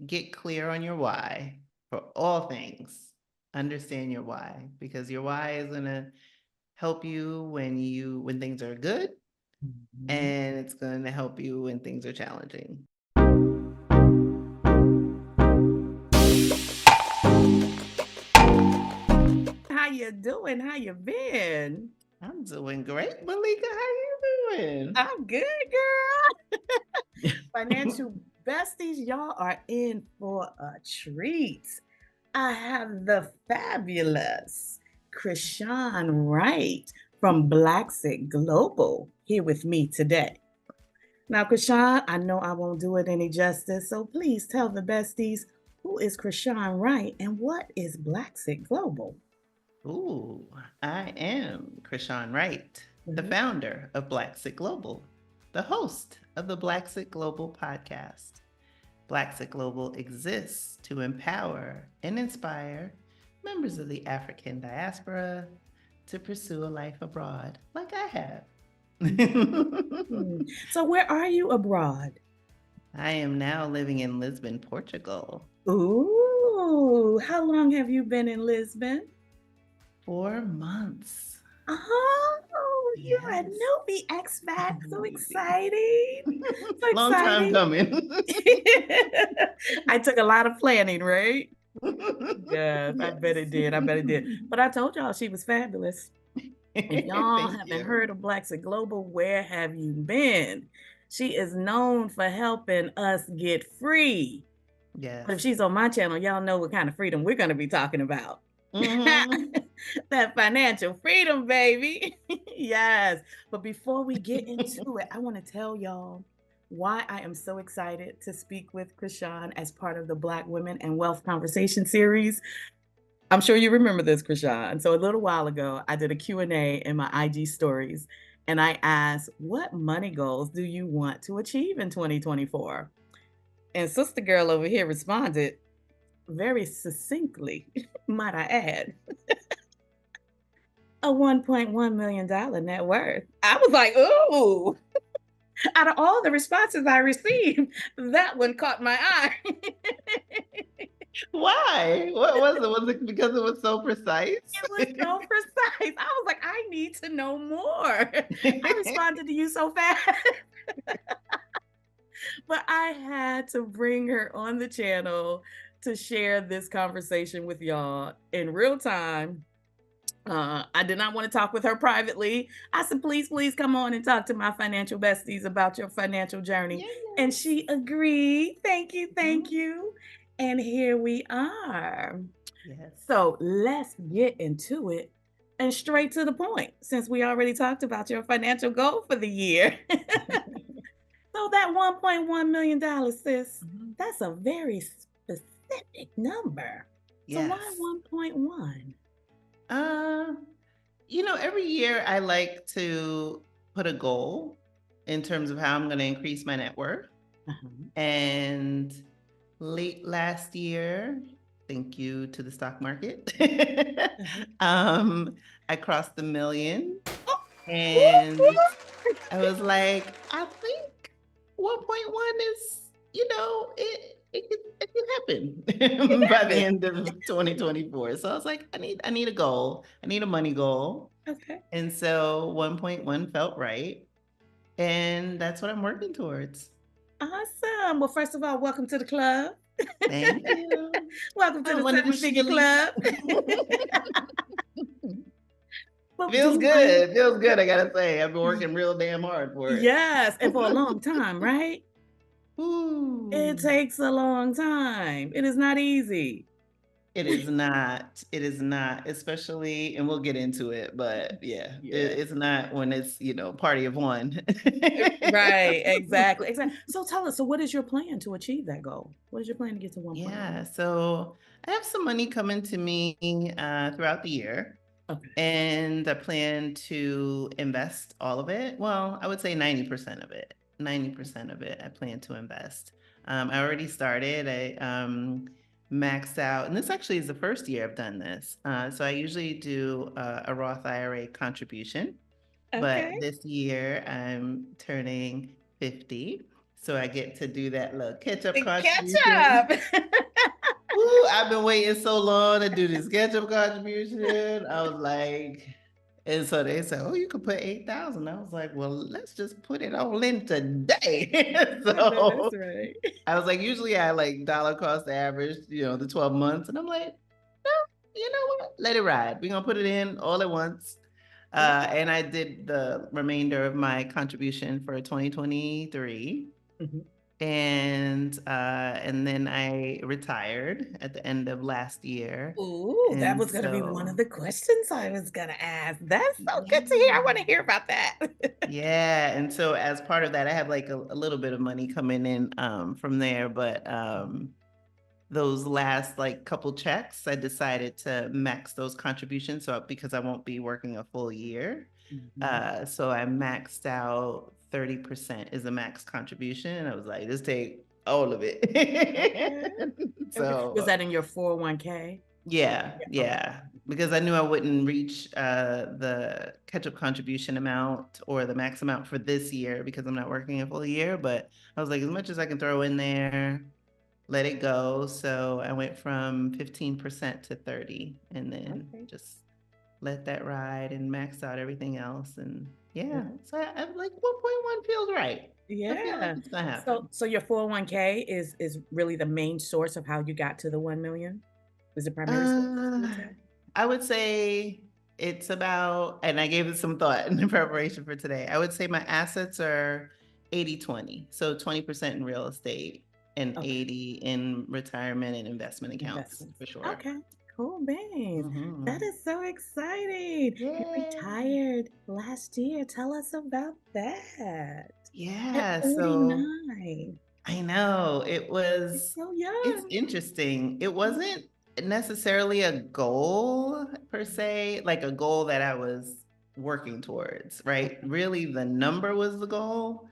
get clear on your why for all things. Understand your why, because your why is going to help you when things are good, Mhm. and it's going to help you when things are challenging. How you doing? How you been? I'm doing great, Malika. How you doing? I'm good, girl. Financial besties, y'all are in for a treat. I have the fabulous Chrishan Wright from Blaxit Global here with me today. Now, Chrishan, I know I won't do it any justice, so please tell the besties who is Chrishan Wright and what is Blaxit Global? Ooh, I am Chrishan Wright, the Mhm. founder of Blaxit Global, the host of the Blaxit Global podcast. Blaxit Global exists to empower and inspire members of the African diaspora to pursue a life abroad like I have. So, where are you abroad? I am now living in Lisbon, Portugal. Ooh, how long have you been in Lisbon? 4 months. Oh, you're a Yes. newbie expat. So exciting. So Long time exciting. coming. I took a lot of planning, right? Yes, I bet Yes. it did. I bet it did. But I told y'all she was fabulous. If y'all Thank haven't you. heard of Blaxit Global, where have you been? She is known for helping us get free. But if Yes. she's on my channel, y'all know what kind of freedom we're going to be talking about. Hmm. That financial freedom, baby. Yes. But before we get into it, I want to tell y'all why I am so excited to speak with Chrishan as part of the Black Women and Wealth Conversation series. I'm sure you remember this, Chrishan. So a little while ago, I did a Q&A in my IG stories, and I asked, what money goals do you want to achieve in 2024? And Sister Girl over here responded very succinctly, might I add, a $1.1 million net worth. I was like, ooh, out of all the responses I received, that one caught my eye. Why? What was it? Was it because it was so precise? It was so precise. I was like, I need to know more. I responded to you so fast. But I had to bring her on the channel to share this conversation with y'all in real time. I did not want to talk with her privately. I said, please come on and talk to my financial besties about your financial journey. And Yes. she agreed. Thank you. Thank Mhm. you. And here we are. Yes. So let's get into it and straight to the point, since we already talked about your financial goal for the year. So that $1.1 million, sis, Mhm. that's a very specific number. So why Yes. 1.1? Uh, every year I like to put a goal in terms of how I'm going to increase my net worth. Uh-huh. And late last year, thank you to the stock market, Uh-huh. um, I crossed the million. Oh, And woo, I was like, I think 1.1 is, it could it happen by the happened. end of 2024. So I was like, I need a goal. I need a money goal. Okay. And so 1.1 felt right. And that's what I'm working towards. Awesome. Well, first of all, welcome to the club. Thank you. Welcome to I'm the one of the seven-figure Sheely. club. But do Feels you? good. Feels good, I gotta say. I've been working real damn hard for it. Yes, and for a long time, right? It Ooh. takes a long time. It is not easy. It is not. It is not, especially, and we'll get into it, but yeah, Yeah. it's not when it's, party of one. Right, exactly. Exactly. So tell us, so what is your plan to achieve that goal? What is your plan to get to 1.1? Yeah, so I have some money coming to me throughout the year, Okay. and I plan to invest all of it. Well, I would say 90% of it. 90% of it I plan to invest. I already started. I maxed out, and this actually is the first year I've done this. So I usually do a Roth IRA contribution, but Okay. this year I'm turning 50. So I get to do that little catch-up The contribution. ketchup. Woo, I've been waiting so long to do this catch-up contribution. I was like, and so they said, "Oh, you could put 8,000." I was like, "Well, let's just put it all in today." I know that's So right. I was like, usually I like dollar cost average, the 12 months, and I'm like, no, you know what? Let it ride. We're gonna put it in all at once. Yeah. And I did the remainder of my contribution for 2023. Mhm. And then I retired at the end of last year. Ooh, that And was gonna be one of so the questions I was gonna ask. That's so good to hear. I yeah. wanna hear about that. Yeah. And so as part of that, I have like a little bit of money coming in from there. But those last like couple checks, I decided to max those contributions. So because I won't be working a full year. Mhm. So I maxed out 30% is a max contribution. And I was like, just take all of Okay. it. Okay. Was So that in your 401k? yeah, Yeah, okay. yeah. Because I knew I wouldn't reach the catch-up contribution amount or the max amount for this year because I'm not working a full year. But I was like, as much as I can throw in there, let it go. So I went from 15% to 30 and then Okay. just let that ride and max out everything else. And yeah, Yeah. so I'm like 1.1 feels right. I feel like Yeah. it's gonna So happen. so your 401k is really the main source of how you got to the 1,000,000? Was the primary source, you would Uh, say? I would say it's about, and I gave it some thought in the preparation for today. I would say my assets are 80-20. So 20% in real estate and Okay. 80 in retirement and investment accounts Investments. for sure. Okay. Cool beans. That Hmm. is so exciting. You Yay. retired last year. Tell us about that. At Yeah. So 49. I know You're so it's young. interesting. It wasn't necessarily a goal per se, like a goal that I was working towards, right? Okay. Really, the number was the goal.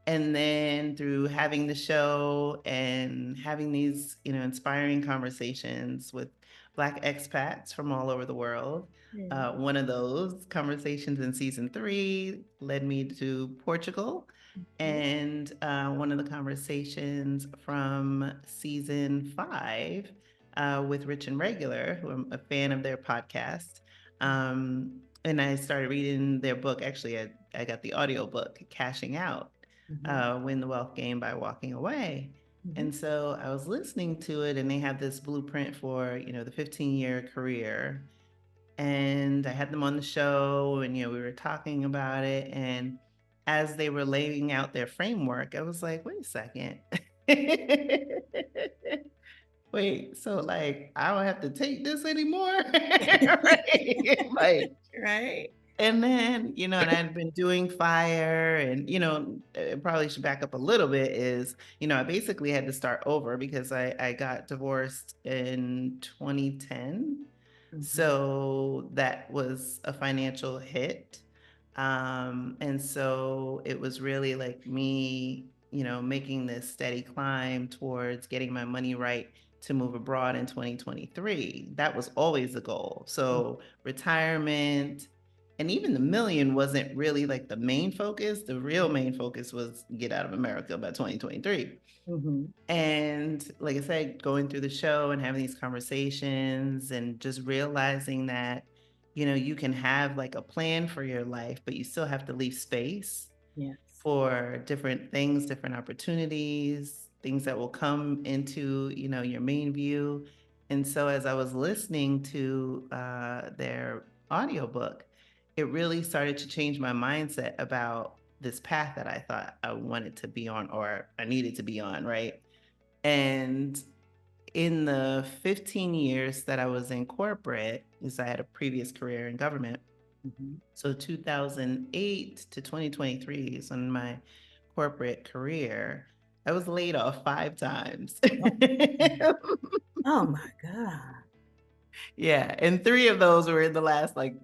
And then through having the show and having these, inspiring conversations with Black expats from all over the world, Yeah. one of those conversations in season 3 led me to Portugal. Okay. And one of the conversations from season 5 with Rich and Regular, who I'm a fan of their podcast. And I started reading their book. Actually, I got the audio book, Cashing Out, Mhm. Win the Wealth Game by Walking Away. Mhm. And so I was listening to it, and they have this blueprint for, the 15-year career. And I had them on the show, and, we were talking about it. And as they were laying out their framework, I was like, wait a second. Wait, so like I don't have to take this anymore? Right? Like, Right? and then, and I'd been doing fire and, probably should back up a little bit is, I basically had to start over because I got divorced in 2010. Mhm. So that was a financial hit. And so it was really like me, making this steady climb towards getting my money right to move abroad in 2023. That was always the goal. So retirement, and even the million wasn't really like the main focus. The real main focus was get out of America by 2023. Mhm. And like I said, going through the show and having these conversations and just realizing that, you can have like a plan for your life, but you still have to leave space Yes. for different things, different opportunities, things that will come into, your main view. And so as I was listening to their audiobook, it really started to change my mindset about this path that I thought I wanted to be on or I needed to be on, right? And in the 15 years that I was in corporate, because I had a previous career in government, Mhm. so 2008 to 2023 is in my corporate career. I was laid off 5 times. Oh. Oh my god. Yeah, and 3 of those were in the last like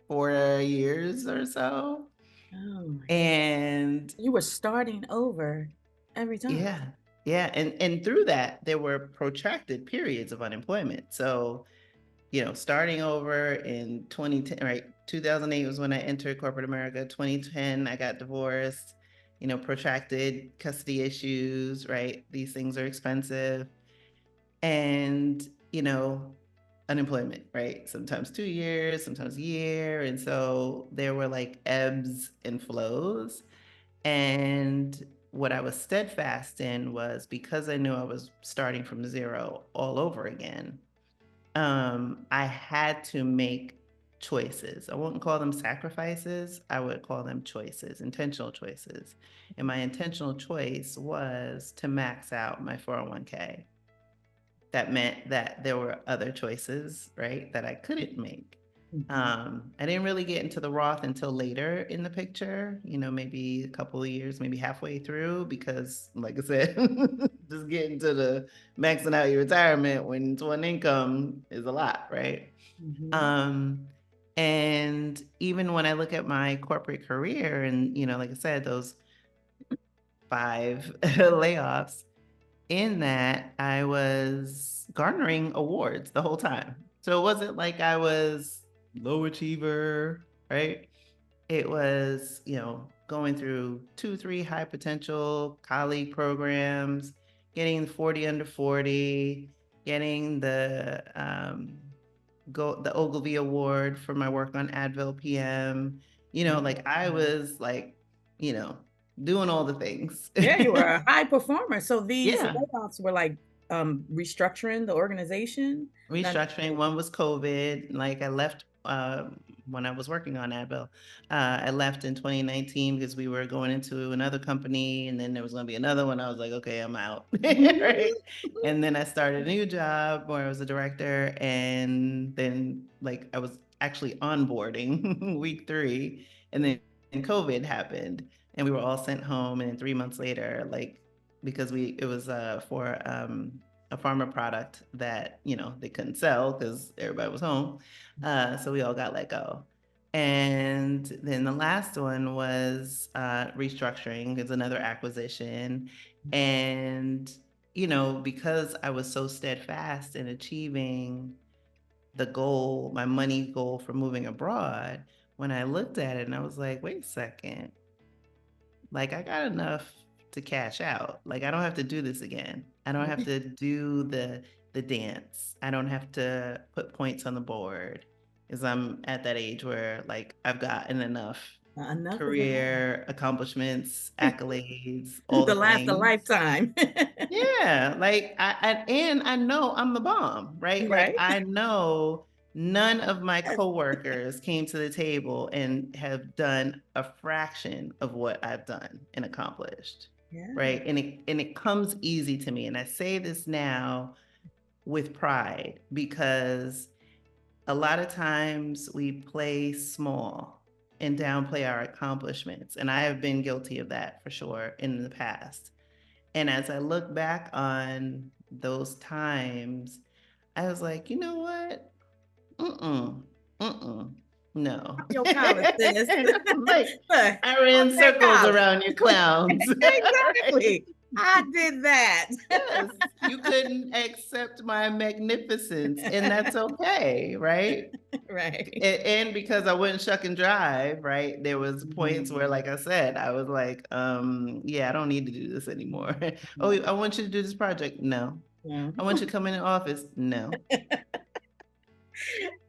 4 years or so. Oh my god. And You were starting over every time. yeah, yeah, and through that there were protracted periods of unemployment. So starting over in 2010, right? 2008 was when I entered corporate America. 2010, I got divorced. protracted custody issues, right? These things are expensive. And, unemployment, right? Sometimes 2 years, sometimes a year. And so there were like ebbs and flows. And what I was steadfast in was, because I knew I was starting from zero all over again, I had to make choices. I wouldn't call them sacrifices. I would call them choices, intentional choices. And my intentional choice was to max out my 401k. That meant that there were other choices, right, that I couldn't make. I didn't really get into the Roth until later in the picture, maybe a couple of years, maybe halfway through, because like I said, just getting to the maxing out your retirement when it's one income is a lot, right? Um, and even when I look at my corporate career and, like I said, those 5 layoffs, in that I was garnering awards the whole time. So it wasn't like I was low achiever, right? It was, going through 2, 3 high potential colleague programs, getting 40 under 40, getting the Ogilvy Award for my work on Advil PM. Like I was like, you know, doing all the things. Yeah, you were a high performer. So these Yeah. layoffs were like restructuring the organization. Not Restructuring. One was COVID. Like I left when I was working on Advil. I left in 2019 because we were going into another company, and then there was going to be another one. I was like, okay, I'm out. Right. And then I started a new job where I was a director, and then like I was actually onboarding week 3, and then COVID happened, and we were all sent home. And then 3 months later, like because it was for a pharma product that they couldn't sell because everybody was home, so we all got let go. And then the last one was restructuring. It's another acquisition. And because I was so steadfast in achieving the goal, my money goal for moving abroad, when I looked at it and I was like, wait a second, like I got enough to cash out. Like I don't have to do this again. I don't have to do the dance. I don't have to put points on the board, because I'm at that age where like I've gotten enough enough is enough. career accomplishments, accolades, all To the last a things. lifetime. Yeah, like and I know I'm the bomb, right? Like Right? I know none of my coworkers came to the table and have done a fraction of what I've done and accomplished. Yeah. Right? And it comes easy to me. And I say this now with pride, because a lot of times we play small and downplay our accomplishments. And I have been guilty of that for sure in the past. And as I look back on those times, I was like, you know what? Mm-mm, mm-mm, no. Pop your collar, sis. Like, Look, I pop ran that circles collar. around your clowns. Right? Exactly. I did that. Yes, you couldn't accept my magnificence, and that's okay, right? Right. And because I wouldn't shuck and drive, right? There was points where, like I said, I was like, yeah, I don't need to do this anymore. Oh, I want you to do this project. No. Yeah. I want you to come in the office. No.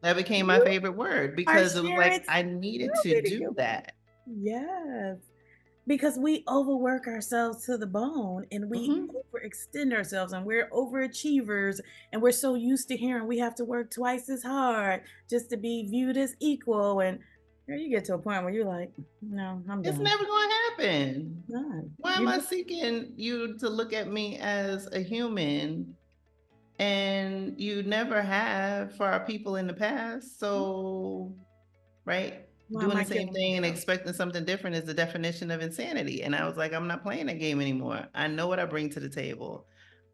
That became my You favorite word, are because it was sharing like I needed so to many do good ones. that. Yes. Because we overwork ourselves to the bone and we Hmm. overextend ourselves and we're overachievers and we're so used to hearing we have to work twice as hard just to be viewed as equal. And girl, you get to a point where you're like, no, I'm It's done. never going to happen. Done. Why am You I know, seeking you to look at me as a human, and you never have for our people in the past? So, right? why am Doing I the same killing thing and myself? expecting something different is the definition of insanity. And I was like, I'm not playing that game anymore. I know what I bring to the table.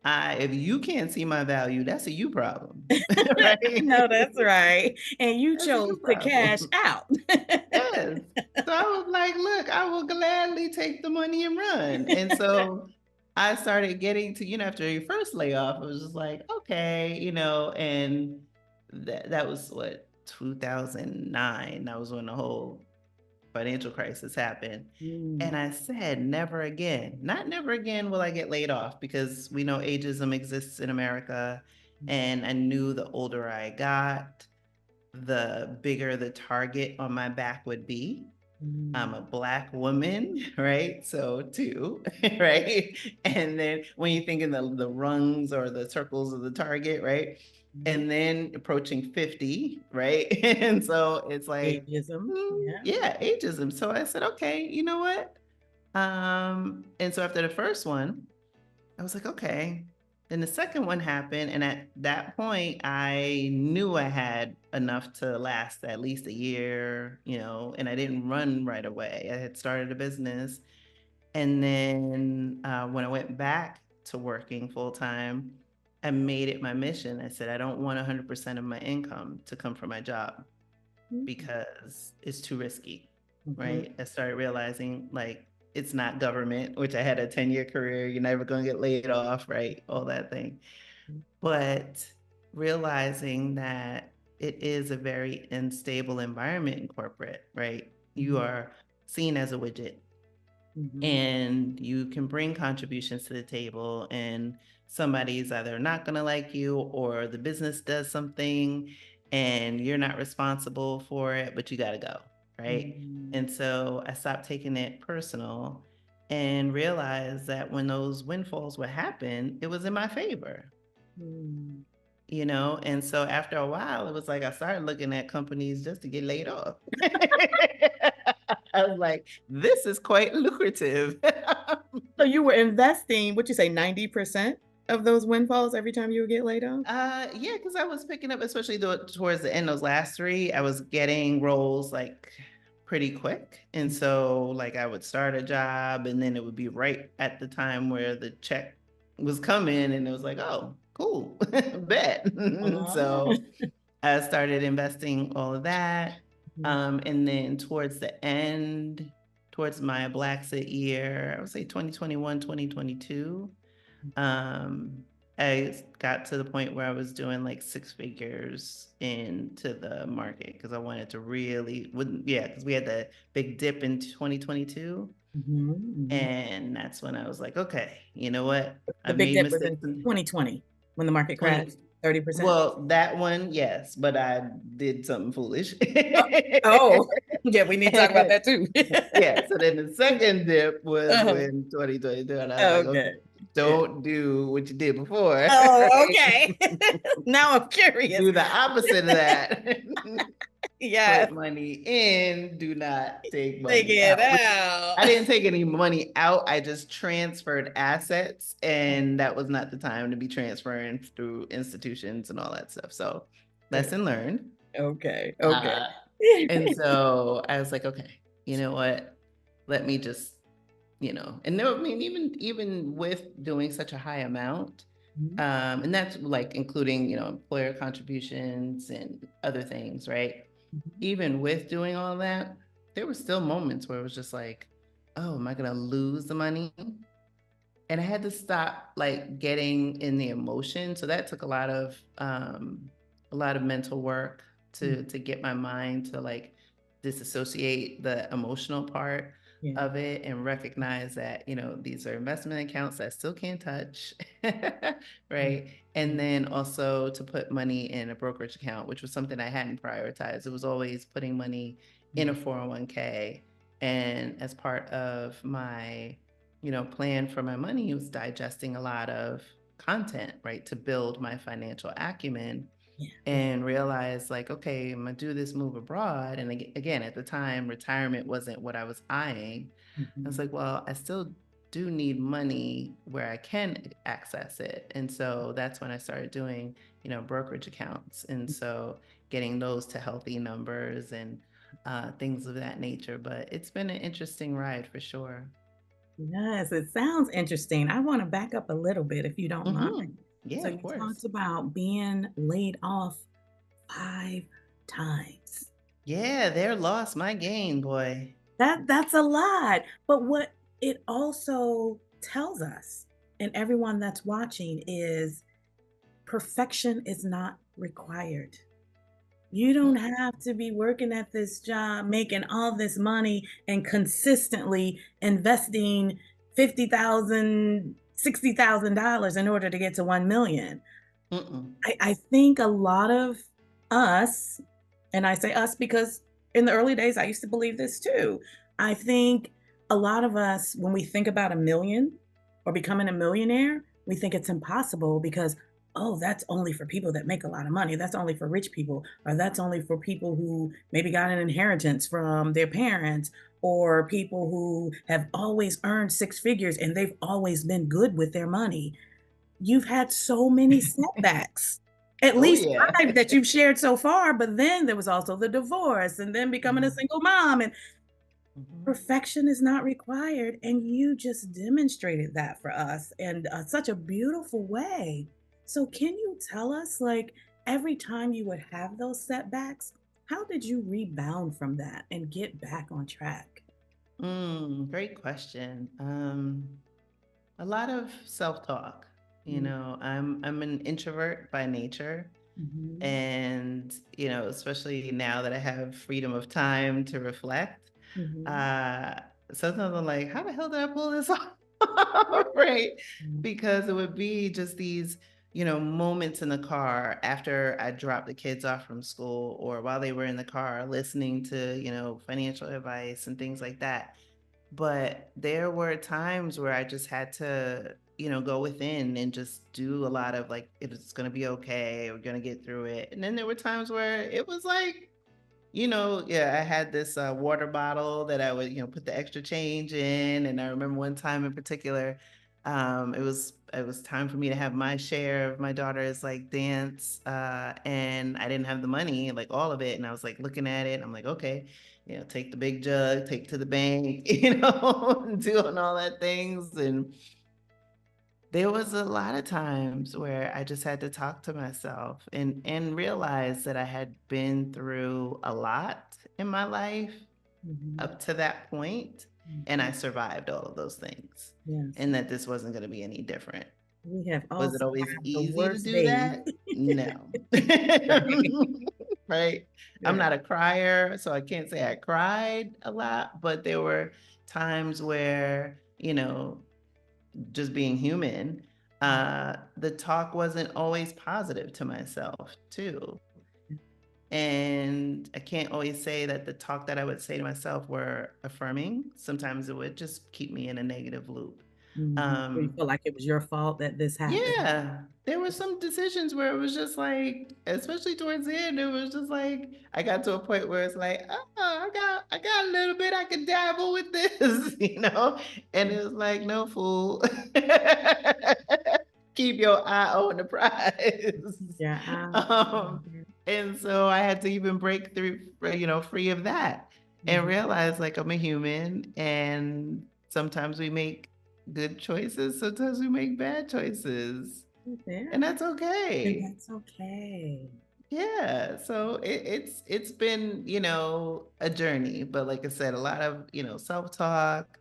If you can't see my value, that's a you problem. No, Right? that's right. And you That's a chose you to cash problem. out. Yes. So I was like, look, I will gladly take the money and run. And so I started getting to, after your first layoff, it was just like, okay, and that was what, 2009. That was when the whole financial crisis happened. Mm. And I said, never again. Not never again will I get laid off, because we know ageism exists in America. And I knew the older I got, the bigger the target on my back would be. I'm a Black woman, right? So two, right? And then when you think in the rungs or the circles of the target, right? And then approaching 50, right? And so it's like, Ageism. Yeah. yeah, ageism. So I said, okay, you know what? And so after the first one, I was like, okay. Then the second one happened. And at that point, I knew I had enough to last at least a year, and I didn't run right away. I had started a business. And then when I went back to working full time, I made it my mission. I said, I don't want 100% of my income to come from my job, because it's too risky, right? I started realizing, like, it's not government, which I had a 10-year career. You're never going to get laid off, right? All that thing. But realizing that it is a very unstable environment in corporate, right? You are seen as a widget, and you can bring contributions to the table, and somebody's either not going to like you, or the business does something and you're not responsible for it, but you got to go, right? And so I stopped taking it personal and realized that when those windfalls would happen, it was in my favor. And so after a while, it was like I started looking at companies just to get laid off. I was like, this is quite lucrative. So you were investing, what you say, 90% of those windfalls every time you would get laid off? Yeah, because I was picking up, especially towards the end, those last three, I was getting roles like pretty quick. And so like I would start a job, and then it would be right at the time where the check was coming, and it was like, oh, cool, bet. So I started investing all of that. And then towards the end, towards my Blaxit year, I would say 2021, 2022, I got to the point where I was doing like 6 figures into the market, because I wanted to really, because we had the big dip in 2022. And that's when I was like, okay, you know what? The I've big made dip was in mistakes in 2020 when the market 20. crashed 30%. Well, that one, yes, but I did something foolish. Oh, yeah, we need to talk about that too. Yeah, so then the second dip was Uh-huh. when 2022, and I was like, okay, Okay. don't do what you did before. Oh, okay. Now I'm curious. Do the opposite of that. Yes. Put money in, do not take Take money it out. out. I didn't take any money out. I just transferred assets, and that was not the time to be transferring through institutions and all that stuff. So lesson learned. Okay. And so I was like, okay, you know what? Let me just, and no, I mean, even with doing such a high amount, and that's like including, employer contributions and other things, right? Even with doing all that, there were still moments where it was just like, oh, am I gonna lose the money? And I had to stop like getting in the emotion. So that took a lot of mental work to get my mind to like disassociate the emotional part of it, and recognize that, these are investment accounts that I still can't touch. Right. And then also to put money in a brokerage account, which was something I hadn't prioritized. It was always putting money in a 401k. And as part of my plan for my money, was digesting a lot of content, right, to build my financial acumen. And realize like, okay, I'm gonna do this move abroad. And again, at the time, retirement wasn't what I was eyeing. I was like, well, I still do need money where I can access it. And so that's when I started doing, brokerage accounts. And so getting those to healthy numbers and things of that nature. But it's been an interesting ride for sure. Yes, it sounds interesting. I want to back up a little bit if you don't mind. Yeah, So of you course. talked about being laid off 5 times. Yeah, their loss, my gain, boy. That's a lot. But what it also tells us, and everyone that's watching, is perfection is not required. You don't have to be working at this job, making all this money and consistently investing 50,000, $60,000 in order to get to 1 million. Mm-mm. I think a lot of us, and I say us because in the early days I used to believe this too. I think a lot of us, when we think about a million or becoming a millionaire, we think it's impossible because, oh, that's only for people that make a lot of money. That's only for rich people, or that's only for people who maybe got an inheritance from their parents, or people who have always earned six figures and they've always been good with their money. You've had so many setbacks, at Oh least yeah. 5 that you've shared so far, but then there was also the divorce and then becoming a Mhm. single mom, and Mhm. perfection is not required, and you just demonstrated that for us in, such a beautiful way. So can you tell us, like, every time you would have those setbacks, how did you rebound from that and get back on track? Great question. A lot of self-talk. Mm, I'm an introvert by nature, mhm, and especially now that I have freedom of time to reflect, mhm, uh, sometimes I'm like, how the hell did I pull this off? Right? mm, Because it would be just these, moments in the car after I dropped the kids off from school or while they were in the car listening to, financial advice and things like that. But there were times where I just had to, go within and just do a lot of like, it's going to be okay. We're going to get through it. And then there were times where it was like, yeah, I had this water bottle that I would, put the extra change in. And I remember one time in particular, it was time for me to have my share of my daughter's like dance, and I didn't have the money, like all of it. And I was like looking at it, and I'm like, okay, take the big jug, take to the bank, doing all that things. And there was a lot of times where I just had to talk to myself and realize that I had been through a lot in my life mhm, up to that point, and mhm. I survived all of those things, Yes. and that this wasn't going to be any different. We have all Was it always survived the easy to worst do days. that? No. Right. Right? I'm Right. not a crier, so I can't say I cried a lot, but there were times where, just being human, Mm, the talk wasn't always positive to myself, too. mm, And I can't always say that the talk that I would say to myself were affirming. Sometimes it would just keep me in a negative loop. mhm. So you Um, feel like it was your fault that this happened? yeah, there were some decisions where it was just like, especially towards the end, it was just like I got to a point where it's like, oh, I got a little bit I could dabble with this, and it was like, no fool, keep your eye on the prize. Yeah, Um, and so I had to even break through, free of that, and mhm. realize like I'm a human, and sometimes we make good choices, sometimes we make bad choices, Yeah, and that's and okay. that's okay. Yeah, so it's been, a journey, but like I said, a lot of, self-talk,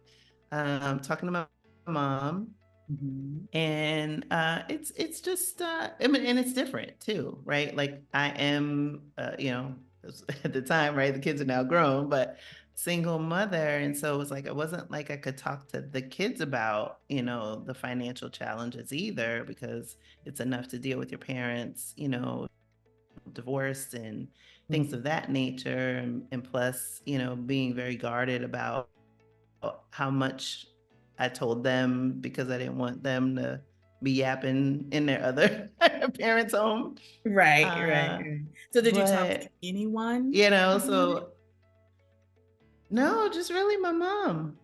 talking to my mom, Mhm, and it's just I mean, and it's different too, right? Like I am at the time, right, the kids are now grown, but single mother, and so it was like it wasn't like I could talk to the kids about the financial challenges either, because it's enough to deal with your parents, divorced and things mhm. of that nature, and plus being very guarded about how much I told them, because I didn't want them to be yapping in their other parents' home. Right, right, Uh, right. So did you talk to but, anyone about it? so no, just really my mom.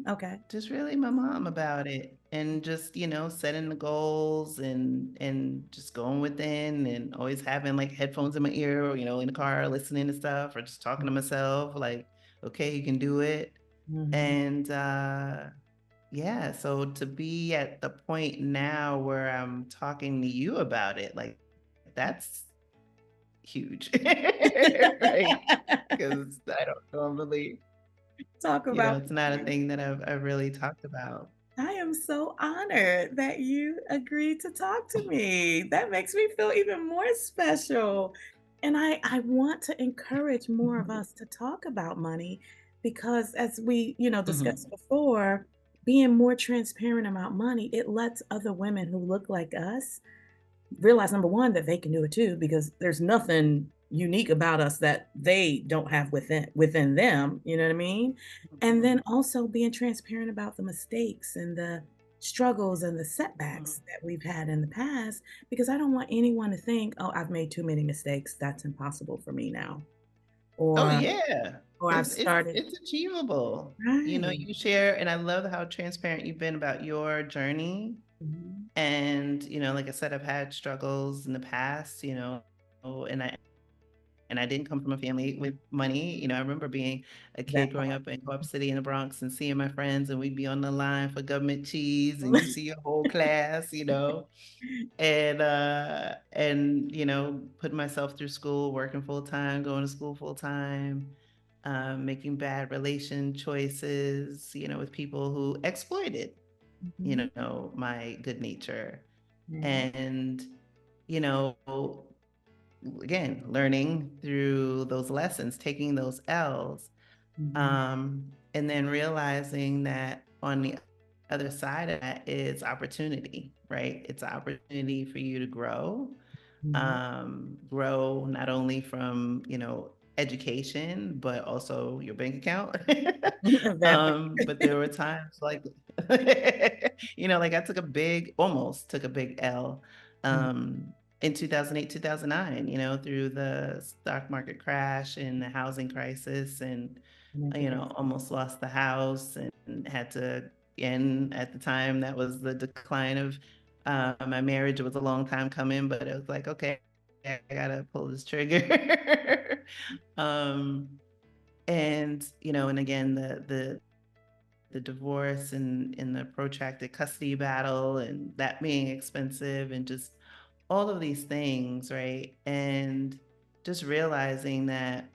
Okay. Just really my mom about it, and just setting the goals, and just going within, and always having like headphones in my ear, or, in the car listening to stuff, or just talking to myself like, okay, you can do it. Mhm. And yeah, so to be at the point now where I'm talking to you about it, like that's huge. Right? Because I don't normally, Talk about it's not a thing that I've really talked about. I am so honored that you agreed to talk to me. That makes me feel even more special. And I want to encourage more of us to talk about money because as we, discussed Mhm. before, being more transparent about money, it lets other women who look like us realize number one that they can do it too because there's nothing unique about us that they don't have within them, you know what I mean? And then Mhm. also being transparent about the mistakes and the struggles and the Mhm. setbacks that we've had in the past because I don't want anyone to think, "Oh, I've made too many mistakes. That's impossible for me now." Oh, Or yeah. I've It's started. it's achievable. You know, Right. you share and I love how transparent you've been about your journey. Mhm. And, like I said, I've had struggles in the past, and I didn't come from a family with money. I remember being a That kid growing part. up in Co-op City in the Bronx and seeing my friends, and we'd be on the line for government cheese, and you see your whole class. And putting myself through school, working full time, going to school full time, making bad relation choices, with people who exploited, Mhm. my good nature. Yeah. And, you know, again, learning through those lessons, taking those L's, Mhm. and then realizing that on the other side of that is opportunity, right? It's an opportunity for you to Mhm. grow not only from, education, but also your bank account. That But there were times like, like I almost took a big L, part. in 2008, 2009, through the stock market crash and the housing crisis, and almost lost the house and had to, and at the time that was the decline of my marriage. It was a long time coming, but it was like, okay, I gotta pull this trigger. um, and again, the divorce and the protracted custody battle and that being expensive and just all of these things, right? And just realizing that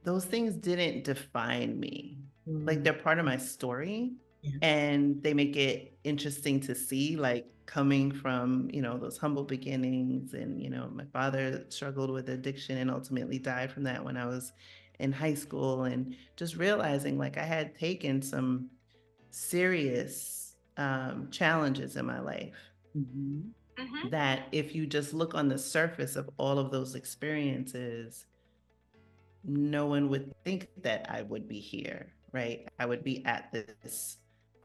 those things didn't define me. Like Mm, they're part of my story yeah, and they make it interesting to see, like coming from, those humble beginnings. And, my father struggled with addiction and ultimately died from that when I was in high school. And just realizing like I had taken some serious challenges in my life mhm, that if you just look on the surface of all of those experiences, no one would think that I would be here, right? I would be at this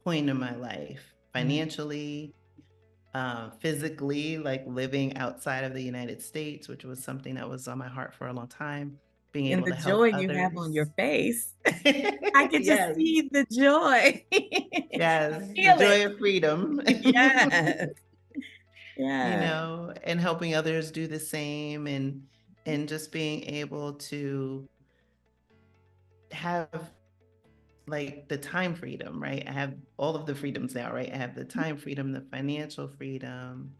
point in my life, right. financially, physically, like living outside of the United States, which was something that was on my heart for a long time, being And able the to help joy you have on your others. face, I get to Yes, see the joy. yes, the Feel it. joy of freedom. Yes, yes. And helping others do the same, and just being able to have like the time freedom, right? I have all of the freedoms now, right? I have the time freedom, the financial freedom,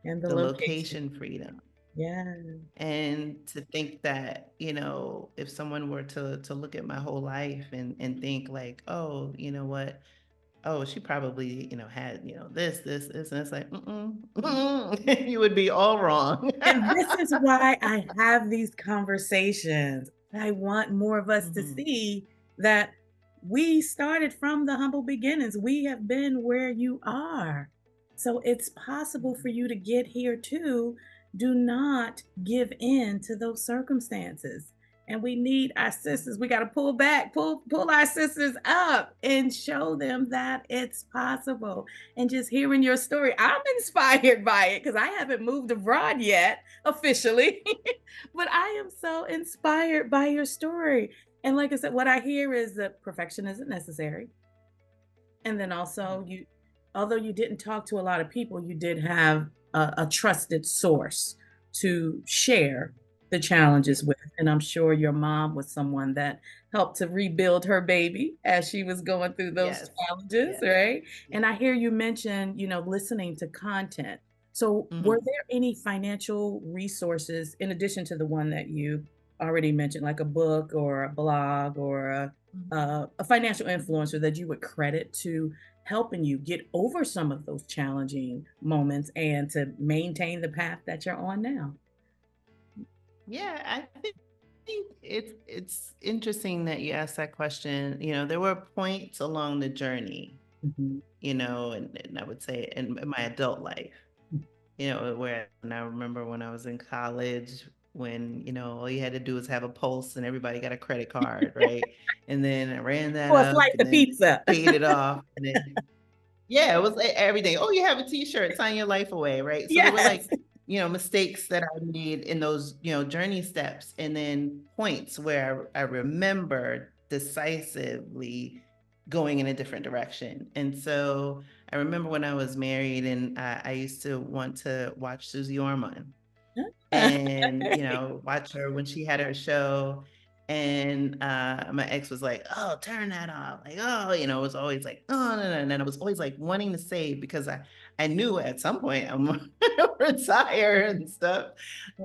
And the the location. location freedom. Yeah. And to think that, if someone were to look at my whole life and think like, oh, you know what? Oh, she probably, had, this, and it's like, you would be all wrong. And this is why I have these conversations. I want more of us to Mhm. see that we started from the humble beginnings. We have been where you are. So it's possible for you to get here too. Do not give in to those circumstances. And we need our sisters. We got to pull back, pull our sisters up and show them that it's possible. And just hearing your story, I'm inspired by it because I haven't moved abroad yet officially, but I am so inspired by your story. And like I said, what I hear is that perfection isn't necessary. And then also, although you didn't talk to a lot of people, you did have a trusted source to share the Yeah. challenges with. And I'm sure your mom was someone that helped to rebuild her baby as she was going through those Yes. challenges, Yes. right? Yes. And I hear you mention, listening to content. So, were Mhm. there any financial resources in addition to the one that you already mentioned, like a book or a blog or a financial influencer that you would credit to helping you get over some of those challenging moments and to maintain the path that you're on now? Yeah, I think it's interesting that you asked that question. There were points along the journey, Mhm. and I would say in my adult life, where and I remember when I was in college when, all you had to do was have a pulse and everybody got a credit card, right? And then I ran that Or a up slice and of then pizza. paid it off. And then, yeah, it was like everything. Oh, you have a t-shirt, sign your life away, right? So there were Yes. like, mistakes that I made in those, journey steps and then points where I remember decisively going in a different direction. And so I remember when I was married and I used to want to watch Susie Orman and watch her when she had her show. And my ex was like, "Oh, turn that off!" Like, "Oh," it was always like, "Oh, no, no," and then I was always like wanting to save because I knew at some point I'm gonna retire and stuff.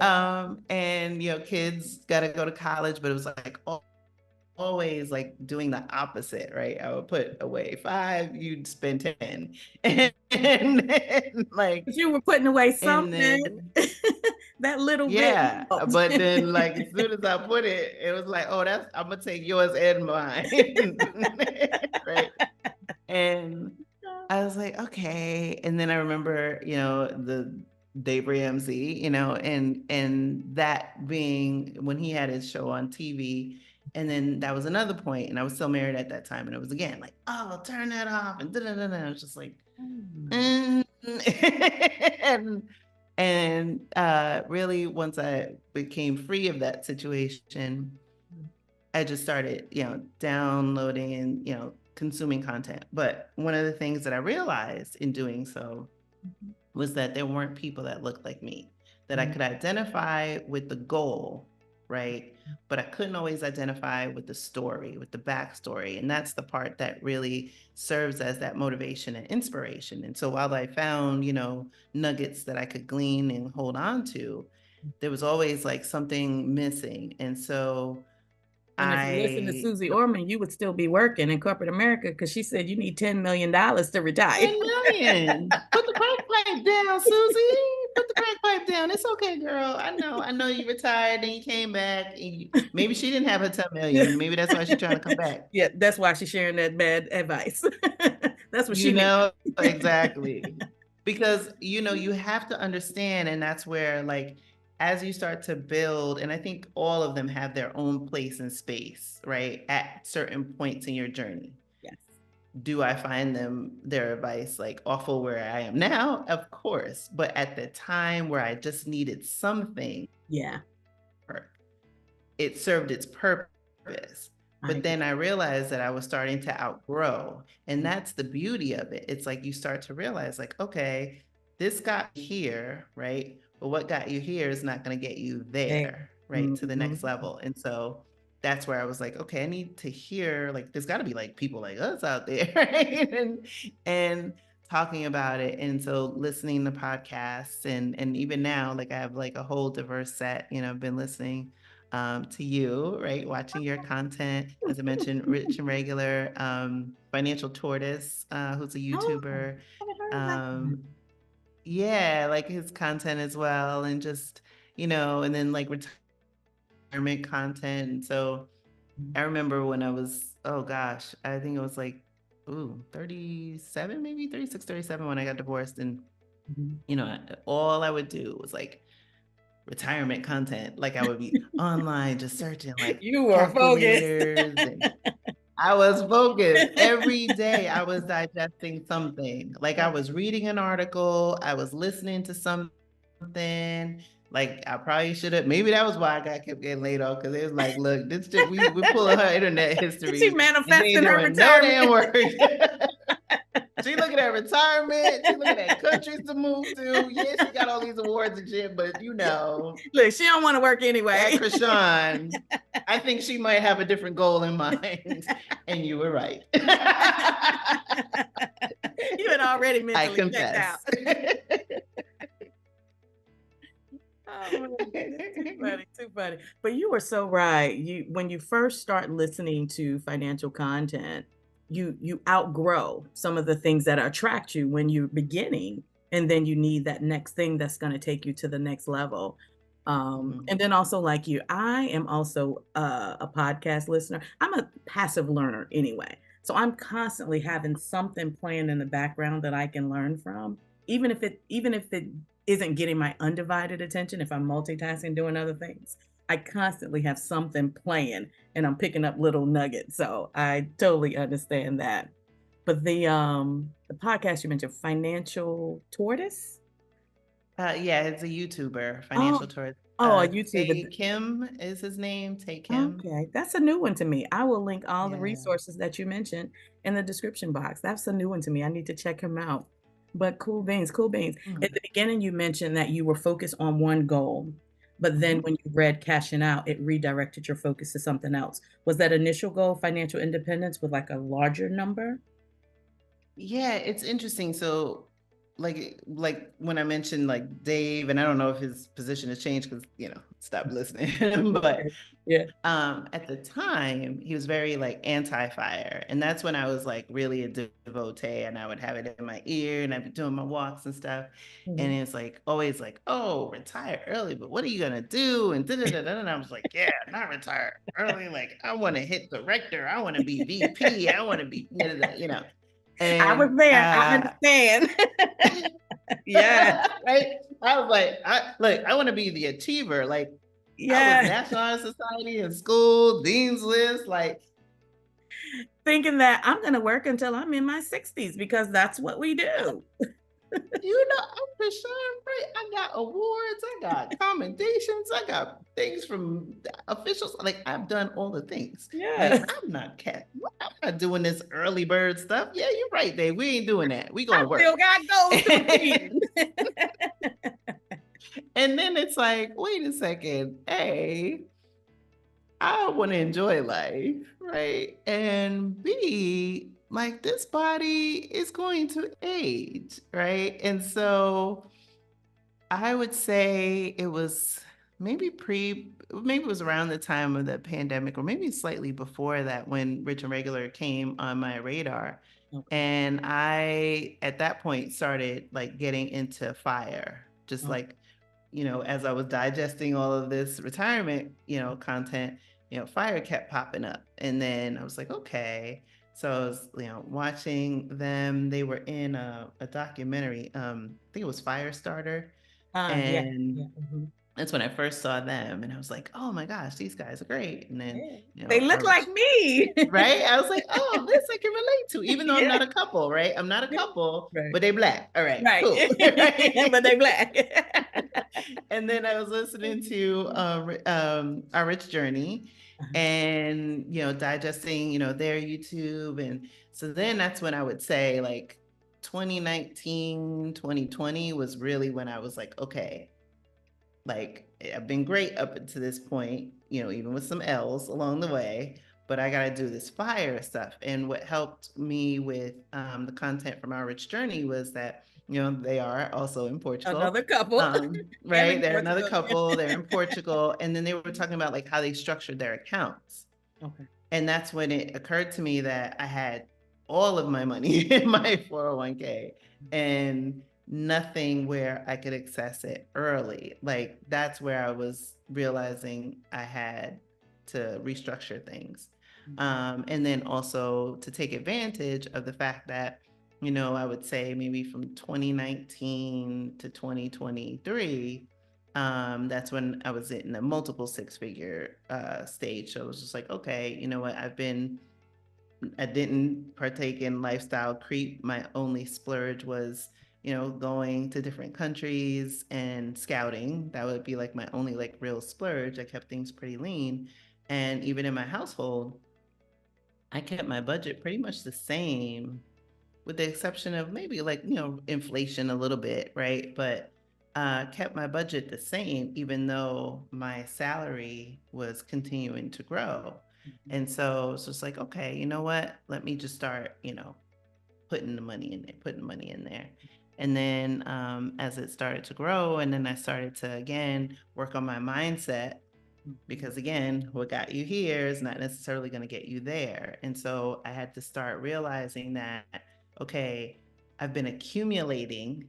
And kids got to go to college, but it was like always like doing the opposite, right? I would put away 5, you'd spend 10, and like, But you were putting away and something. then That little bit yeah, helped. but then like as soon as I put it, it was like, oh, I'm gonna take yours and mine, right? And I was like, okay. And then I remember, the Dave Ramsey, and that being when he had his show on TV. And then that was another point, and I was still married at that time, and it was again like, oh, turn that off, and I was just like, Mm. mm. and really once I became free of that situation, I just started, downloading and, consuming content. But one of the things that I realized in doing so Mhm. was that there weren't people that looked like me, that I Mm. could identify with the goal, right? But I couldn't always identify with the story, with the backstory. And that's the part that really serves as that motivation and inspiration. And so while I found, nuggets that I could glean and hold on to, there was always like something missing. And so And if you listen to I Susie Orman, you would still be working in corporate America because she said you need $10 million to retire. 10 million. Put the crack pipe down, Susie. Put the crack pipe down. It's okay, girl. I know you retired and you came back. And maybe she didn't have her 10 million. Maybe that's why she's trying to come back. Yeah, that's why she's sharing that bad advice. That's what she You needs. know, exactly. Because, you have to understand, and that's where, like, as you start to build, and I think all of them have their own place and space, right? At certain points in your journey. Yes. Do I find their advice like awful where I am now? Of course. But at the time where I just needed something, Yeah, it served its purpose. I But then agree. I realized that I was starting to outgrow. And that's the beauty of it. It's like you start to realize, like, okay, this got me here, right? But what got you here is not going to get you There. there, right? To the Mhm. next level. And so that's where I was like, okay, I need to hear, like, there's got to be like people like us out there, right? And talking about it. And so listening to podcasts and even now, like I have like a whole diverse set, I've been listening to you, right? Watching your content, as I mentioned, Rich and Regular, Financial Tortoise, who's a Oh, YouTuber. I haven't heard about that. Um, yeah, like his content as well, and just, and then like retirement content. And so I remember when I was, oh gosh, I think it was like, 37, maybe 36, 37 when I got divorced. And, Mhm. all I would do was like retirement content. Like I would be online just searching like You were focused. calculators, and I was focused every day. I was digesting something. Like I was reading an article, I was listening to something. Like I probably should have. Maybe that was why I kept getting laid off, because it was like, look, this just we pulling her internet She history, and she ain't manifesting her doing no retirement. damn work. She looking at retirement. She looking at countries to move to. Yeah, she got all these awards and shit, but Look, she don't want to work that anyway. Chrishan, I think she might have a different goal in mind. And you were right. You had already I mentally checked out. confess. Oh my goodness, too funny, too funny. But you were so right. When you first start listening to financial content, you outgrow some of the things that attract you when you're beginning, and then you need that next thing that's going to take you to the next level. And then also like you, I am also a podcast listener. I'm a passive learner anyway. So I'm constantly having something playing in the background that I can learn from, even if it isn't getting my undivided attention, if I'm multitasking doing other things. I constantly have something playing and I'm picking up little nuggets. So I totally understand that. But the podcast you mentioned, Financial Tortoise? Yeah, it's a YouTuber, Oh, financial tourist. oh, a YouTuber. Tay Kim is his name. Tay Kim. Okay, that's a new one to me. I will link all the Yeah. resources that you mentioned in the description box. That's a new one to me. I need to check him out. But cool beans, cool beans. At Mm. the beginning, you mentioned that you were focused on one goal, but then Mhm. when you read Cashing Out, it redirected your focus to something else. Was that initial goal financial independence with like a larger number? Yeah, it's interesting. So, like when I mentioned like Dave, and I don't know if his position has changed because stopped listening, but Okay. Yeah. at the time he was very like anti-fire, and that's when I was like really a devotee, and I would have it in my ear, and I'd be doing my walks and stuff, and Mhm. it's like always like, oh, retire early, but what are you gonna do? And da da da da. And I was like, yeah, not retire early. Like I want to hit director, I want to be VP, I want to be I was and there. I understand. Yeah. right. I was like, I want to be the achiever. Like I was Yeah. National Honor Society in school, Dean's List. Like, Thinking that I'm going to work until I'm in my 60s because that's what we do. I'm Chrishan Wright. I got awards, I got commendations, I got things from officials. Like I've done all the things. Right. Yes. I'm not doing this early bird stuff. Yeah, you're right, Dave. We ain't doing that. We I gonna still work. got goals to meet. And then it's like, wait a second. Hey, I want to enjoy life, right? And B, like this body is going to age, right? And so I would say it was maybe it was around the time of the pandemic, or maybe slightly before that, when Rich and Regular came on my radar. Okay. And I, at that point, started like getting into fire, just Oh, like, as I was digesting all of this retirement, content, fire kept popping up. And then I was like, okay. So I was, watching them. They were in a documentary. I think it was Firestarter. yeah. Yeah. And that's when I first saw them. And I was like, oh my gosh, these guys are great. And then, Yeah. They look our like rich, me. right? I was like, oh, this I can relate to, even though I'm Yeah. not a couple, right? I'm not a Yeah. couple, Right. but they Black. All right, Right. cool. But they black. And then I was listening to Our Rich Journey, Uh-huh. and digesting their YouTube. And so then that's when I would say like 2019, 2020 was really when I was like, okay, like I've been great up to this point, even with some L's along the way, but I got to do this fire stuff. And what helped me with the content from Our Rich Journey was that, they are also in Portugal. Another couple. And Right. in They're another Portugal. couple. They're in Portugal. And then they were talking about like how they structured their accounts. Okay. And that's when it occurred to me that I had all of my money in my 401k and nothing where I could access it early. Like that's where I was realizing I had to restructure things. And then also to take advantage of the fact that, I would say maybe from 2019 to 2023, that's when I was in a multiple six-figure stage. So it was just like, okay, you know what? I didn't partake in lifestyle creep. My only splurge was, going to different countries and scouting. That would be like my only like real splurge. I kept things pretty lean. And even in my household, I kept my budget pretty much the same, with the exception of maybe like, inflation a little bit, right? But kept my budget the same, even though my salary was continuing to grow. And so it's just like, okay, you know what? Let me just start, putting the money in there, putting money in there. And then as it started to grow, and then I started to again work on my mindset, because again, what got you here is not necessarily going to get you there. And so I had to start realizing that, okay, I've been accumulating,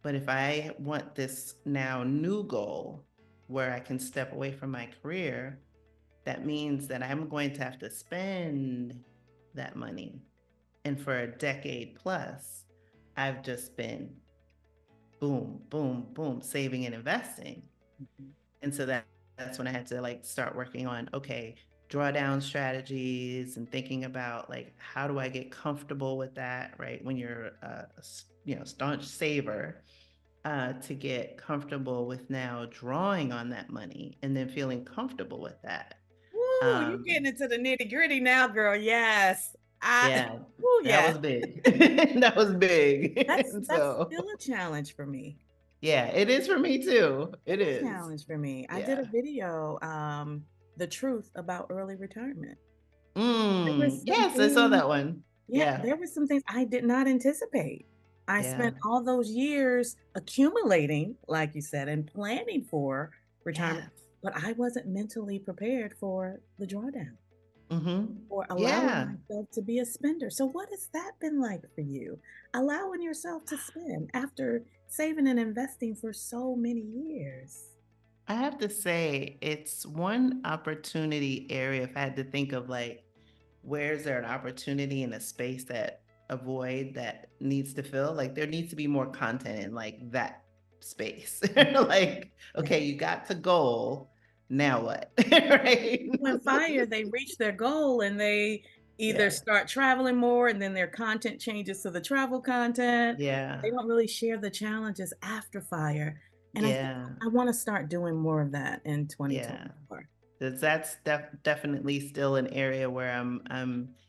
but if I want this now new goal, where I can step away from my career, that means that I'm going to have to spend that money. And for a decade plus, I've just been boom, boom, boom, saving and investing. Mhm. And so that's when I had to like start working on, okay, drawdown strategies and thinking about like, how do I get comfortable with that, right? When you're staunch saver, to get comfortable with now drawing on that money and then feeling comfortable with that. Woo, you Um, getting into the nitty-gritty now, girl. Yes. I yeah, woo, that yes. was big. That was big. And That's so, still a challenge for me. yeah, it is for me too. It Still a is. challenge for me. I did a Yeah. video, The Truth About Early Retirement. There were some Yes, I saw things, that one. yeah, Yeah. there were some things I did not anticipate. I Yeah. spent all those years accumulating, like you said, and planning for retirement, Yes. but I wasn't mentally prepared for the drawdown Mm-hmm. or allowing Yeah. myself to be a spender. So, what has that been like for you? Allowing yourself to spend after saving and investing for so many years. I have to say, it's one opportunity area. If I had to think of like, where's there an opportunity in a space that a void that needs to fill? Like, there needs to be more content in like that space. Like, Yeah. okay, you got to goal. Now what? Right? People in fire, they reach their goal and they either Yeah. start traveling more and then their content changes to the travel content. Yeah. They don't really share the challenges after fire. And I think Yeah. I want to start doing more of that in Yeah. 2024. That's definitely still an area where I'm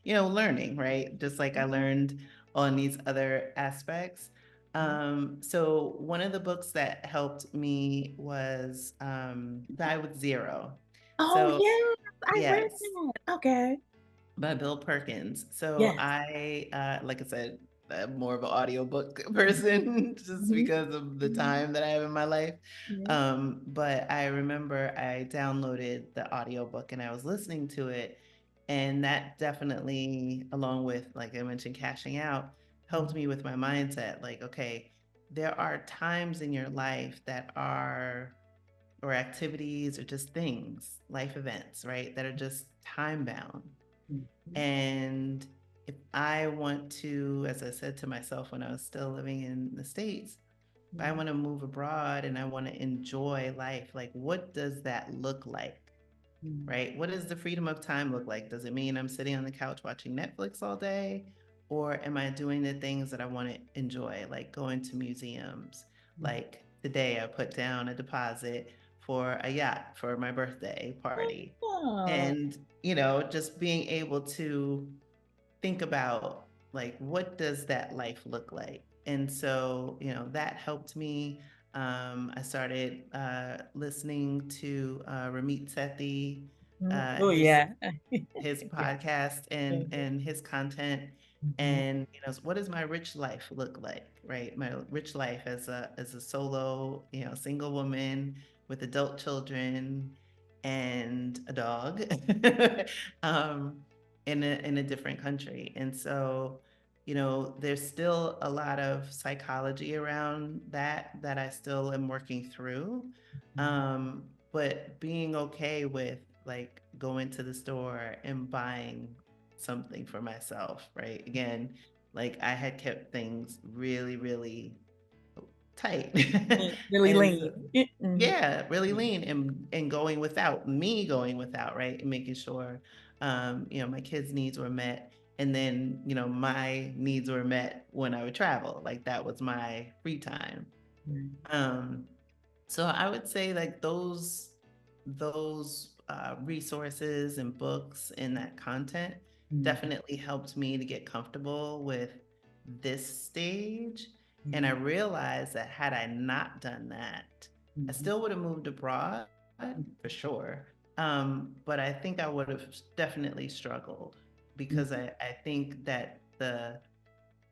learning, right? Just like I Mhm. learned on these other aspects. So one of the books that helped me was Die with Zero. Oh, So yes, I read yes, that. Okay. by Bill Perkins. So Yes. I, like I said, I'm more of an audiobook person just Mhm. because of the Mhm. time that I have in my life. Yeah. But I remember I downloaded the audiobook and I was listening to it. And that definitely, along with, like I mentioned, cashing out, helped Mhm. me with my mindset. Like, okay, there are times in your life that are, or activities or just things, life events, right, that are just time bound. Mhm. And if I want to, as I said to myself when I was still living in the States, if I Mhm. want to move abroad and I want to enjoy life, like what does that look like? Mhm. Right? What does the freedom of time look like? Does it mean I'm sitting on the couch watching Netflix all day? Or am I doing the things that I want to enjoy, like going to museums? Mhm. Like today, I put down a deposit for a yacht for my birthday party. Oh. And, just being able to think about like what does that life look like. And so that helped me. I started listening to Ramit Sethi, Mhm. uh, Oh, his yeah. his Yeah. podcast and Mhm. and his content. Mhm. And what does my rich life look like, right? My rich life as a solo single woman with adult children and a dog, um, in a different country. And so there's still a lot of psychology around that I still am working through. Mhm. But being okay with like going to the store and buying something for myself, right? Again, like I had kept things really, really tight. Really And so, lean. Mhm. yeah, really lean and going without, me going without, right? And making sure my kids' needs were met. And then, my needs were met when I would travel. Like that was my free time. Mhm. Um, so I would say like those resources and books and that content Mhm. definitely helped me to get comfortable with this stage. And I Mhm. realized that had I not done that, I Mhm. still would have moved abroad for Mhm. sure. But I think I would have definitely struggled because Mhm. I think that the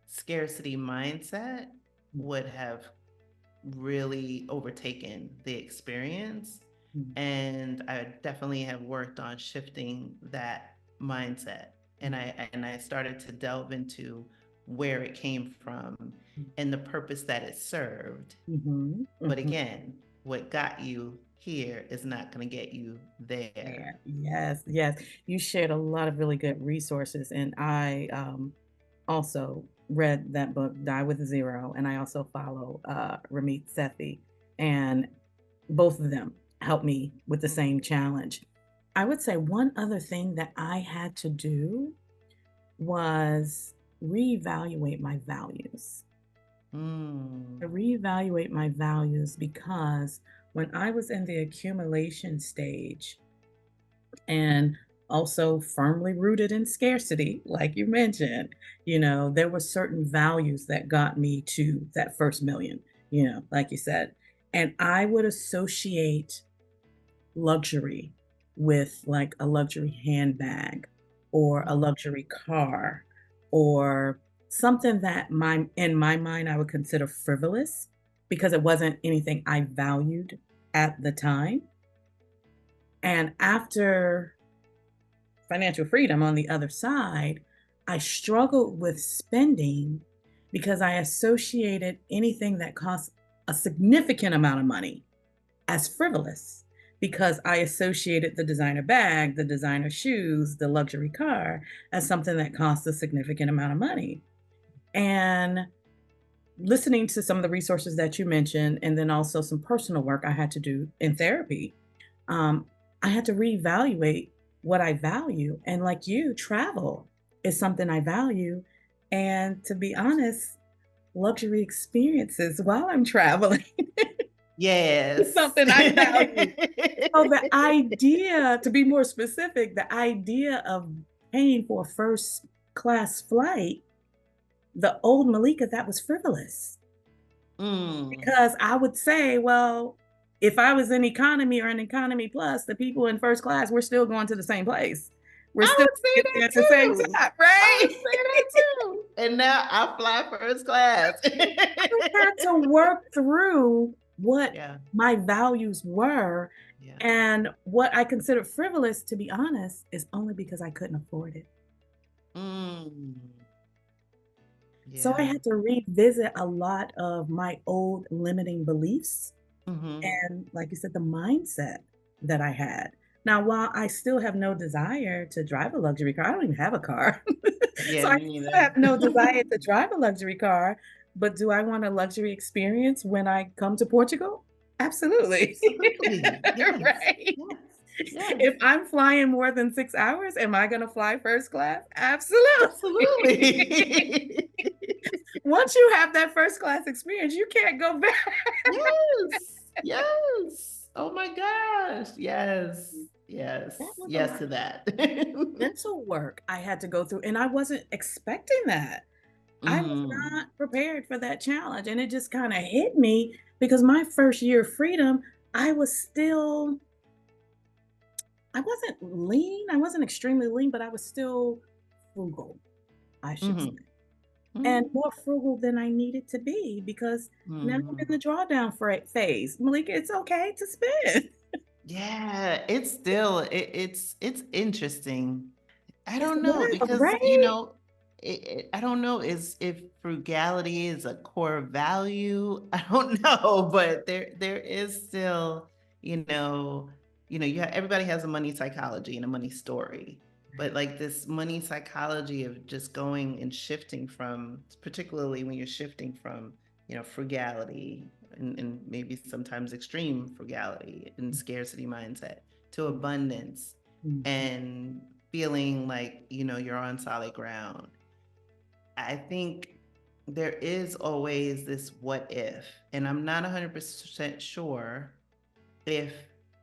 scarcity mindset Mhm. would have really overtaken the experience. Mhm. And I definitely have worked on shifting that mindset. And I started to delve into where it came from and the purpose that it served. Mhm. But Mhm. again, what got you here is not going to get you there. There. Yes, yes. You shared a lot of really good resources, and I also read that book, Die with Zero, and I also follow Ramit Sethi, and both of them helped me with the same challenge. I would say one other thing that I had to do was reevaluate my values. To Mm. reevaluate my values because when I was in the accumulation stage, and also firmly rooted in scarcity, like you mentioned, there were certain values that got me to that first million, like you said. And I would associate luxury with like a luxury handbag or a luxury car or something that in my mind I would consider frivolous because it wasn't anything I valued at the time. And after financial freedom on the other side, I struggled with spending because I associated anything that costs a significant amount of money as frivolous because I associated the designer bag, the designer shoes, the luxury car as something that costs a significant amount of money. And listening to some of the resources that you mentioned, and then also some personal work I had to do in therapy, um, I had to reevaluate what I value. And like you, travel is something I value. And to be honest, luxury experiences while I'm traveling is Yes. something I value. So the idea, to be more specific, the idea of paying for a first class flight, the old Malika, that was frivolous. Mm. Because I would say, well, if I was in economy or an economy plus, the people in first class, we're still going to the same place. We're I still would say getting there that at the same too. time, I right? would say that too. And now I fly first class. I had to work through what Yeah. my values were. Yeah. And what I considered frivolous, to be honest, is only because I couldn't afford it. Mm. So I Yeah. had to revisit a lot of my old limiting beliefs Mm-hmm. and, like you said, the mindset that I had. Now, while I still have no desire to drive a luxury car, I don't even have a car. Yeah, So I me still have neither. no desire to drive a luxury car, but do I want a luxury experience when I come to Portugal? Absolutely. Absolutely. Yes. Right? Yes. Yes. If I'm flying more than 6 hours, am I gonna fly first class? Absolutely. Absolutely. Once you have that first class experience, you can't go back. Yes. Yes. Oh my gosh. Yes. That Yes. was a Yes lot to that. mental work I had to go through, and I wasn't expecting that. I was Mm. not prepared for that challenge, and it just kinda hit me because my first year of freedom, I was still I wasn't lean, I wasn't extremely lean, but I was still frugal, I should say, Mhm. and Mhm. more frugal than I needed to be because now I'm in Mhm. the drawdown phase. Malika, it's okay to spend. Yeah, it's still it's interesting. I It's don't know wild, because right? I don't know is if frugality is a core value. I don't know, but there is still you know everybody has a money psychology and a money story, but like this money psychology of just going and shifting from, particularly when you're shifting from frugality and maybe sometimes extreme frugality and scarcity mindset to abundance Mhm. and feeling like you're on solid ground. I think there is always this what if, and I'm not 100% sure if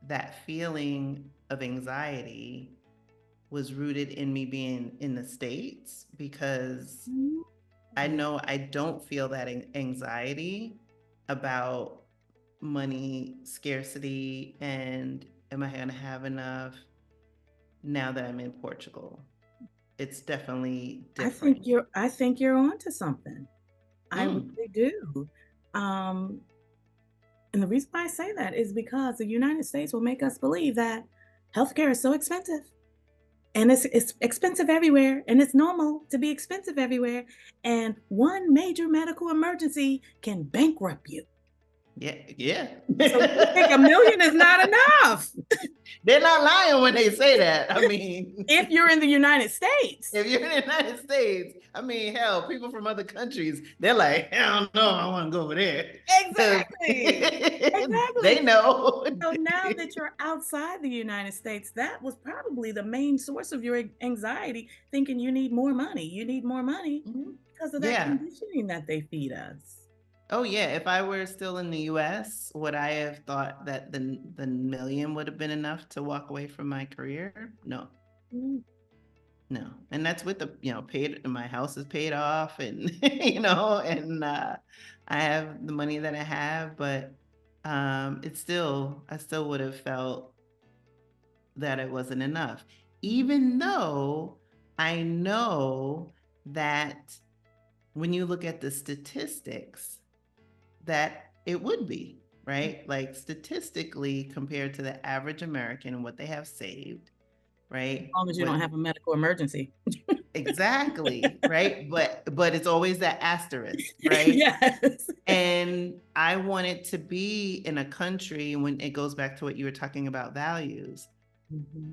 that feeling of anxiety was rooted in me being in the States, because Mhm. I know I don't feel that anxiety about money scarcity and am I going to have enough now that I'm in Portugal. It's definitely different. I think you're onto something. I Mm. really do. Um, and the reason why I say that is because the United States will make us believe that healthcare is so expensive. And it's expensive everywhere, and it's normal to be expensive everywhere. And one major medical emergency can bankrupt you. Yeah. So you think $1 million is not enough? They're not lying when they say that. I mean, if you're in the United States. if you're in the United States, I mean, hell, people from other countries, they're like, hell no, I want to go over there. Exactly. They Exactly. know. So now that you're outside the United States, that was probably the main source of your anxiety, thinking you need more money. You need more money because of that Yeah. conditioning that they feed us. Oh yeah. If I were still in the US, would I have thought that the million would have been enough to walk away from my career? No. Mm. No. And that's with the, paid, my house is paid off and and I have the money that I have, but I still would have felt that it wasn't enough. Even though I know that when you look at the statistics, that it would be, right? Like statistically, compared to the average American and what they have saved, As right? long as you don't What have a medical emergency. exactly, right? But it's always that asterisk, right? yes. And I wanted to be in a country, when it goes back to what you were talking about, values. Mm-hmm.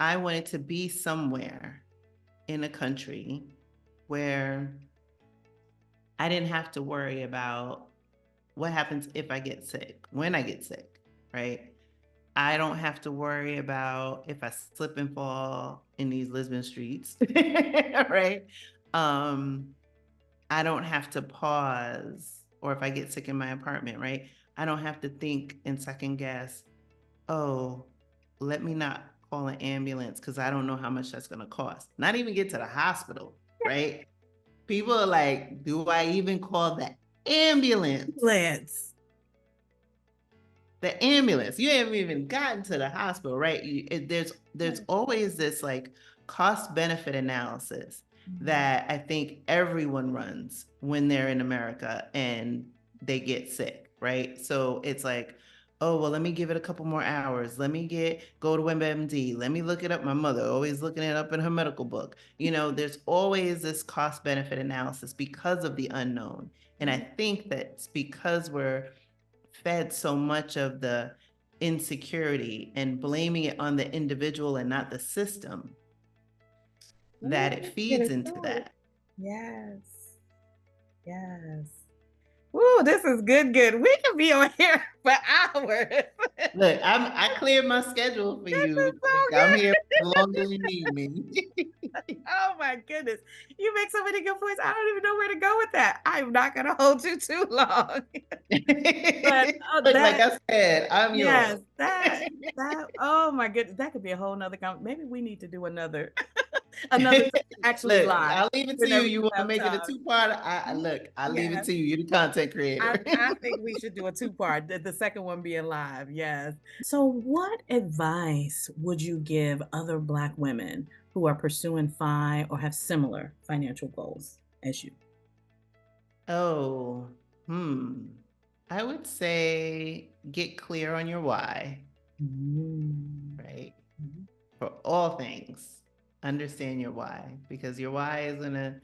I wanted to be somewhere in a country where I didn't have to worry about what happens if I get sick, when I get sick, right? I don't have to worry about if I slip and fall in these Lisbon streets, right? Um, I don't have to pause, or if I get sick in my apartment, right? I don't have to think and second guess, oh, let me not call an ambulance because I don't know how much that's going to cost. Not even get to the hospital, right? People are like, do I even call the ambulance? Let's. The ambulance. You haven't even gotten to the hospital, right? There's always this like cost benefit analysis that I think everyone runs when they're in America and they get sick, right? So it's like, oh well, let me give it a couple more hours. Let me go to WebMD. Let me look it up. My mother always looking it up in her medical book. There's always this cost benefit analysis because of the unknown. And I think that's because we're fed so much of the insecurity and blaming it on the individual and not the system that it feeds into that. Yes. Yes. Ooh, this is good, good. We can be on here for hours. Look, I cleared my schedule for This you. is so I'm good. here as long as you need me. Oh my goodness. You make so many good points. I don't even know where to go with that. I'm not going to hold you too long. But Look, like that, I said, I'm yours. yes, oh my goodness, that could be a whole nother maybe we need to do another, another actually Look, live I'll leave it to you. whenever You you want to have make it a time. two-part? Look, I'll leave it Yes. to you. You're the content creator. I think we should do a two-part, the second one being live. Yes. So, what advice would you give other Black women who are pursuing or have similar financial goals as you? Oh, I would say get clear on your why, Mm-hmm. right? For all things, understand your why, because your why is gonna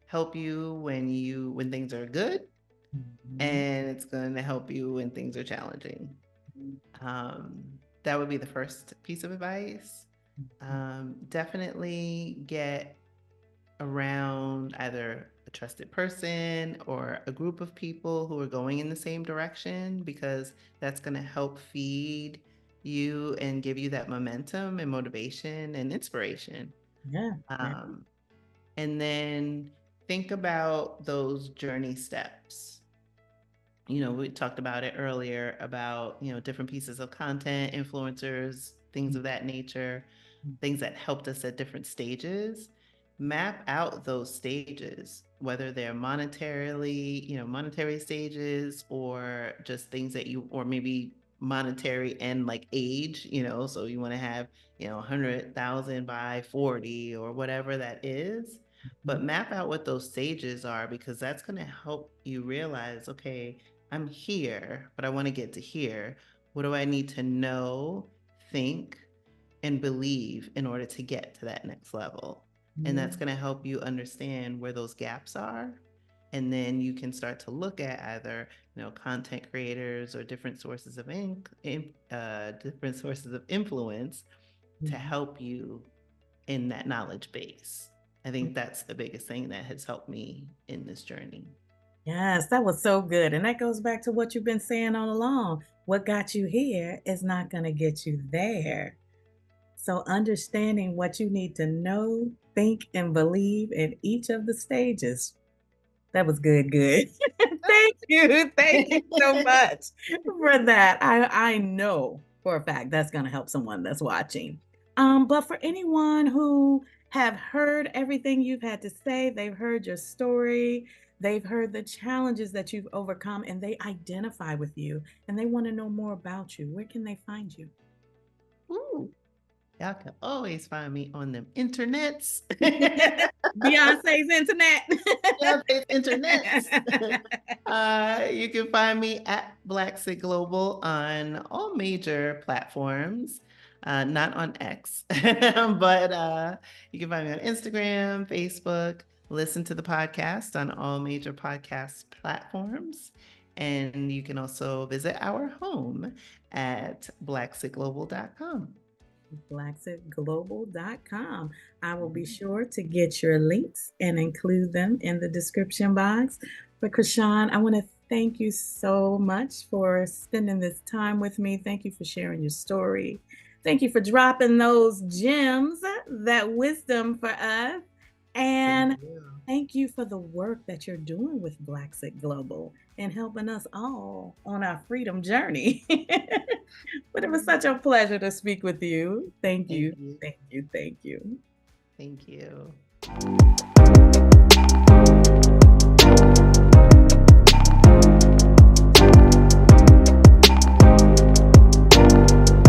help you when things are good, Mm-hmm. and it's gonna help you when things are challenging. That would be the first piece of advice. Definitely get around either a trusted person or a group of people who are going in the same direction, because that's going to help feed you and give you that momentum and motivation and inspiration. Yeah. And then think about those journey steps. We talked about it earlier about, different pieces of content, influencers, things of that nature, things that helped us at different stages. Map out those stages, whether they're monetary stages, or just things that or maybe monetary and like age, so you want to have, 100,000 by 40 or whatever that is. But map out what those stages are, because that's going to help you realize, okay, I'm here, but I want to get to here. What do I need to know, think, and believe in order to get to that next level? And that's going to help you understand where those gaps are And then you can start to look at either, content creators or different sources of different sources of influence to help you in that knowledge base. I think that's the biggest thing that has helped me in this journey. Yes, that was so good. And that goes back to what you've been saying all along. What got you here is not going to get you there. So, understanding what you need to know, think, and believe in each of the stages. That was good, good. Thank you. Thank you so much for that. I know for a fact that's going to help someone that's watching. But for anyone who have heard everything you've had to say, they've heard your story, they've heard the challenges that you've overcome, and they identify with you and they want to know more about you, where can they find you? Ooh, y'all can always find me on them internets. Beyonce's internet. Beyonce's internets. You can find me at Blaxit Global on all major platforms. Not on X, but you can find me on Instagram, Facebook, listen to the podcast on all major podcast platforms. And you can also visit our home at blaxitglobal.com. Blaxitglobal.com. I will be sure to get your links and include them in the description box. But Chrishan, I want to thank you so much for spending this time with me. Thank you for sharing your story. Thank you for dropping those gems, that wisdom for us. And thank you for the work that you're doing with Blaxit Global and helping us all on our freedom journey. But it was such a pleasure to speak with you. Thank you. Thank you. Thank you. Thank you.